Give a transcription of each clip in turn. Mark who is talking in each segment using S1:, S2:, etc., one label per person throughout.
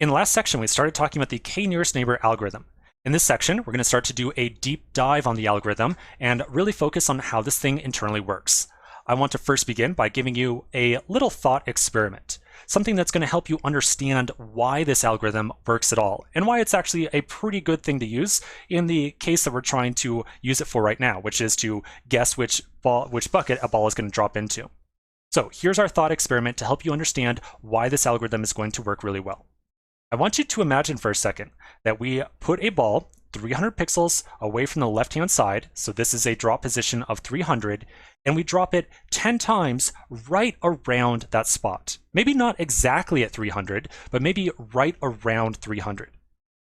S1: In the last section, we started talking about the k-nearest neighbor algorithm. In this section, we're going to start to do a deep dive on the algorithm and really focus on how this thing internally works. I want to first begin by giving you a little thought experiment, something that's going to help you understand why this algorithm works at all, and why it's actually a pretty good thing to use in the case that we're trying to use it for right now, which is to guess which bucket a ball is going to drop into. So here's our thought experiment to help you understand why this algorithm is going to work really well. I want you to imagine for a second that we put a ball 300 pixels away from the left-hand side, so this is a drop position of 300, and we drop it 10 times right around that spot. Maybe not exactly at 300, but maybe right around 300.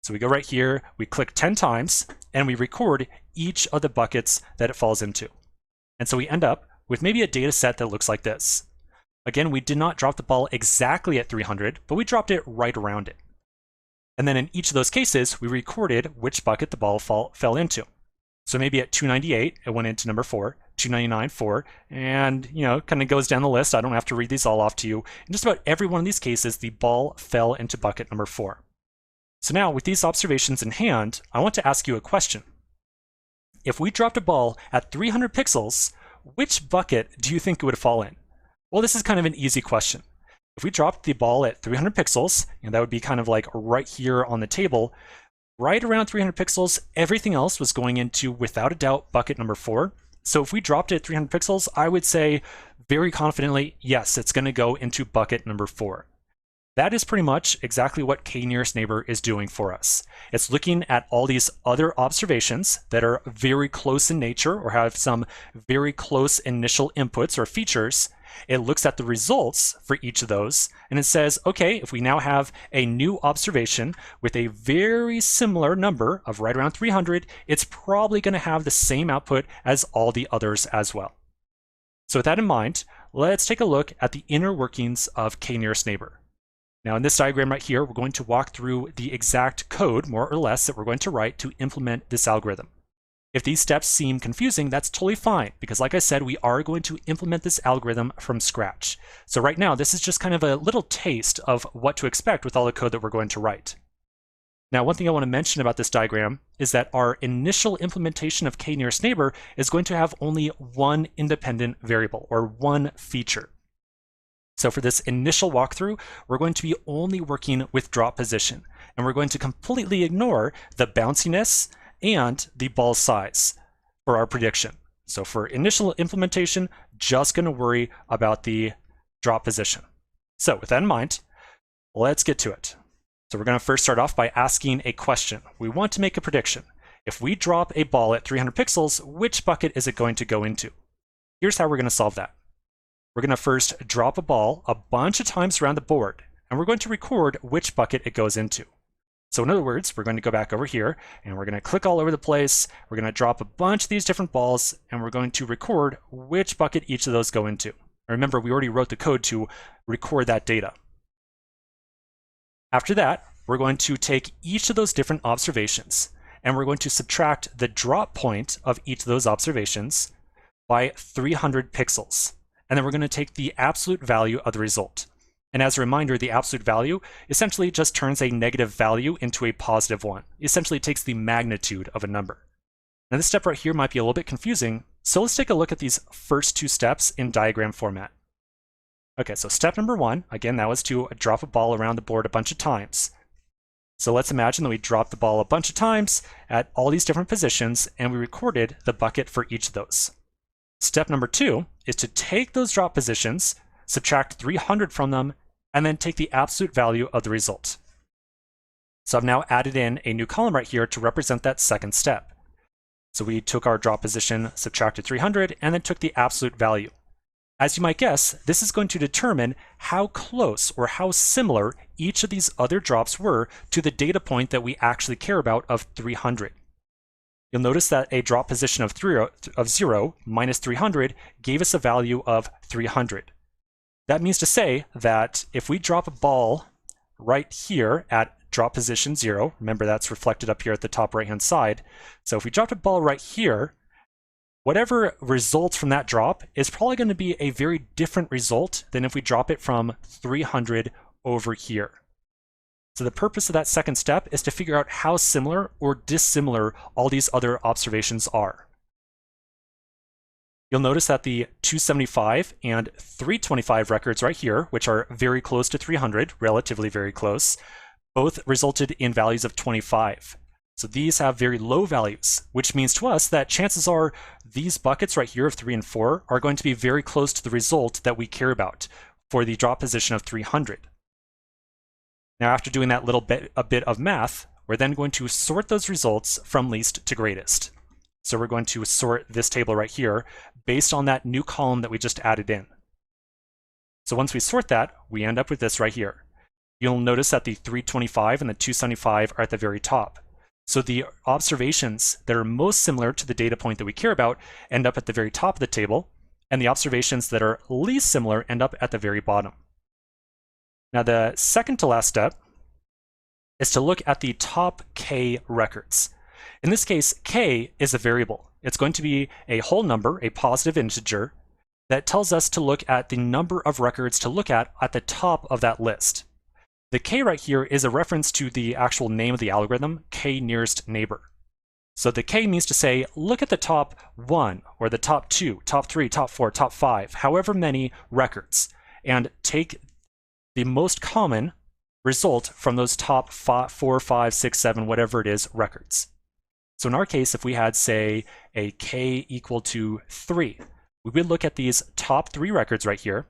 S1: So we go right here, we click 10 times, and we record each of the buckets that it falls into. And so we end up with maybe a data set that looks like this. Again, we did not drop the ball exactly at 300, but we dropped it right around it. And then in each of those cases, we recorded which bucket the ball fell into. So maybe at 298, it went into number 4, 299, 4, and kind of goes down the list. I don't have to read these all off to you. In just about every one of these cases, the ball fell into bucket number 4. So now with these observations in hand, I want to ask you a question. If we dropped a ball at 300 pixels, which bucket do you think it would fall in? Well, this is kind of an easy question. If we dropped the ball at 300 pixels, and that would be kind of like right here on the table, right around 300 pixels, everything else was going into, without a doubt, bucket number 4. So if we dropped it at 300 pixels, I would say very confidently, yes, it's going to go into bucket number 4. That is pretty much exactly what k-nearest neighbor is doing for us. It's looking at all these other observations that are very close in nature or have some very close initial inputs or features. It looks at the results for each of those, and it says, okay, if we now have a new observation with a very similar number of right around 300, it's probably going to have the same output as all the others as well. So with that in mind, let's take a look at the inner workings of k-nearest neighbor. Now in this diagram right here, we're going to walk through the exact code, more or less, that we're going to write to implement this algorithm. If these steps seem confusing, that's totally fine, because like I said, we are going to implement this algorithm from scratch. So right now, this is just kind of a little taste of what to expect with all the code that we're going to write. Now, one thing I want to mention about this diagram is that our initial implementation of k-nearest neighbor is going to have only one independent variable, or one feature. So for this initial walkthrough, we're going to be only working with drop position, and we're going to completely ignore the bounciness and the ball size for our prediction. So for initial implementation, just going to worry about the drop position. So with that in mind, let's get to it. So we're going to first start off by asking a question. We want to make a prediction. If we drop a ball at 300 pixels, which bucket is it going to go into? Here's how we're going to solve that. We're going to first drop a ball a bunch of times around the board, and we're going to record which bucket it goes into. So in other words, we're going to go back over here, and we're going to click all over the place. We're going to drop a bunch of these different balls, and we're going to record which bucket each of those go into. Remember, we already wrote the code to record that data. After that, we're going to take each of those different observations, and we're going to subtract the drop point of each of those observations by 300 pixels. And then we're going to take the absolute value of the result. And as a reminder, the absolute value essentially just turns a negative value into a positive one. It essentially takes the magnitude of a number. Now this step right here might be a little bit confusing, so let's take a look at these first two steps in diagram format. Okay, so step number 1, again, that was to drop a ball around the board a bunch of times. So let's imagine that we dropped the ball a bunch of times at all these different positions, and we recorded the bucket for each of those. Step number 2 is to take those drop positions, subtract 300 from them, and then take the absolute value of the result. So I've now added in a new column right here to represent that second step. So we took our drop position, subtracted 300, and then took the absolute value. As you might guess, this is going to determine how close or how similar each of these other drops were to the data point that we actually care about of 300. You'll notice that a drop position of 0 minus 300 gave us a value of 300. That means to say that if we drop a ball right here at drop position 0, remember that's reflected up here at the top right-hand side. So if we dropped a ball right here, whatever results from that drop is probably going to be a very different result than if we drop it from 300 over here. So the purpose of that second step is to figure out how similar or dissimilar all these other observations are. You'll notice that the 275 and 325 records right here, which are very close to 300, relatively very close, both resulted in values of 25. So these have very low values, which means to us that chances are these buckets right here of 3 and 4 are going to be very close to the result that we care about for the drop position of 300. Now, after doing that a bit of math, we're then going to sort those results from least to greatest. So we're going to sort this table right here based on that new column that we just added in. So once we sort that, we end up with this right here. You'll notice that the 325 and the 275 are at the very top. So the observations that are most similar to the data point that we care about end up at the very top of the table, and the observations that are least similar end up at the very bottom. Now, the second to last step is to look at the top k records. In this case, k is a variable. It's going to be a whole number, a positive integer, that tells us to look at the number of records to look at the top of that list. The k right here is a reference to the actual name of the algorithm, k nearest neighbor. So the k means to say, look at the top 1, or the top 2, top 3, top 4, top 5, however many records, and take the most common result from those top 4, 5, 6, 7, whatever it is, records. So in our case, if we had, say, a k equal to 3, we would look at these top 3 records right here.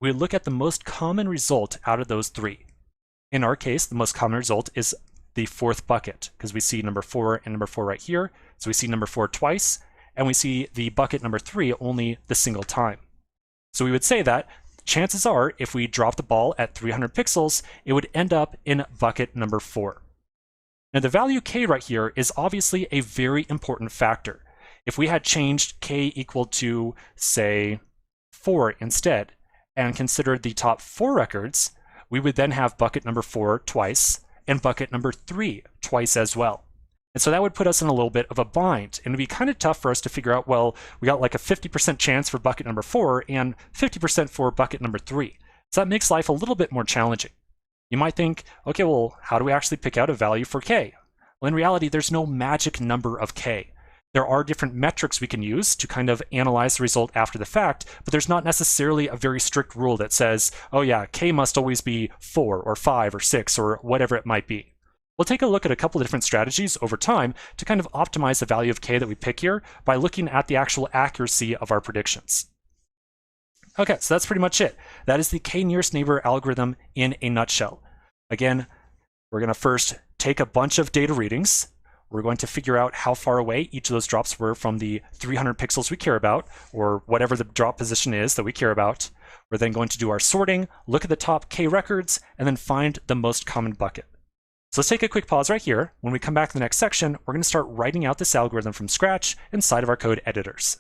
S1: We would look at the most common result out of those 3. In our case, the most common result is the 4th bucket, because we see number 4 and number 4 right here. So we see number 4 twice, and we see the bucket number 3 only the single time. So we would say that chances are, if we drop the ball at 300 pixels, it would end up in bucket number 4. Now the value k right here is obviously a very important factor. If we had changed k equal to, say, 4 instead, and considered the top 4 records, we would then have bucket number 4 twice, and bucket number 3 twice as well. And so that would put us in a little bit of a bind, and it would be kind of tough for us to figure out, well, we got like a 50% chance for bucket number 4 and 50% for bucket number 3. So that makes life a little bit more challenging. You might think, okay, well, how do we actually pick out a value for k? Well, in reality, there's no magic number of k. There are different metrics we can use to kind of analyze the result after the fact, but there's not necessarily a very strict rule that says, oh yeah, k must always be 4 or 5 or 6 or whatever it might be. We'll take a look at a couple of different strategies over time to kind of optimize the value of k that we pick here by looking at the actual accuracy of our predictions. Okay, so that's pretty much it. That is the k nearest neighbor algorithm in a nutshell. Again, we're going to first take a bunch of data readings. We're going to figure out how far away each of those drops were from the 300 pixels we care about, or whatever the drop position is that we care about. We're then going to do our sorting, look at the top k records, and then find the most common bucket. So let's take a quick pause right here. When we come back to the next section, we're going to start writing out this algorithm from scratch inside of our code editors.